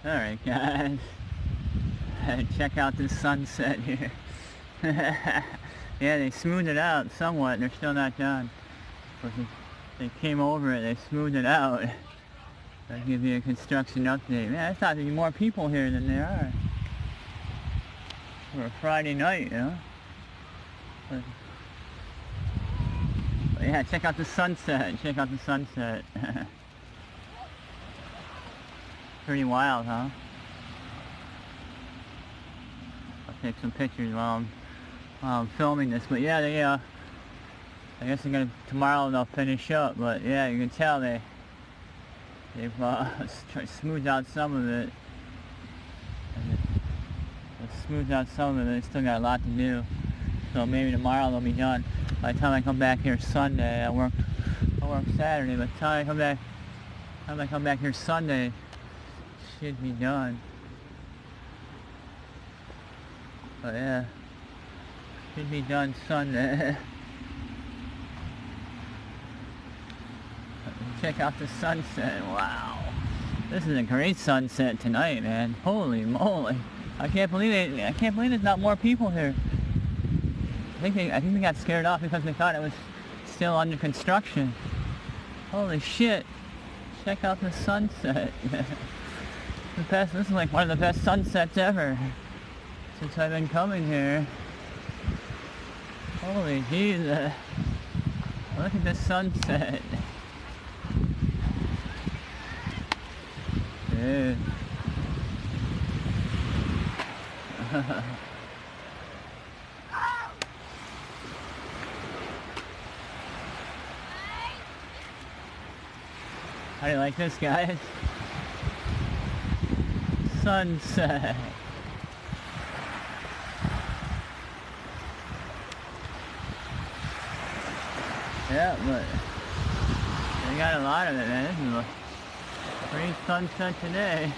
Alright guys, check out this sunset here. Yeah, they smoothed it out somewhat, they're still not done. But they came over it, they smoothed it out. I'll give you a construction update. Man, I thought there'd be more people here than there are. For a Friday night, you know? But yeah, check out the sunset, check out the sunset. Pretty wild, huh? I'll take some pictures while I'm filming this, but yeah, they, I guess tomorrow they'll finish up, but yeah, you can tell they've smoothed out some of it. Smoothed out some of it, they still got a lot to do. So maybe tomorrow they'll be done. By the time I come back here Sunday, I work Saturday, by the time I come back here Sunday, should be done. But yeah, should be done Sunday. Check out the sunset. Wow, this is a great sunset tonight, man. Holy moly! I can't believe there's not more people here. I think they got scared off because they thought it was still under construction. Holy shit! Check out the sunset. This is like one of the best sunsets ever since I've been coming here. Holy Jesus! Look at this sunset. Dude. How do you like this, guys? Sunset. Yeah, but they got a lot of it, man. This is a great sunset today.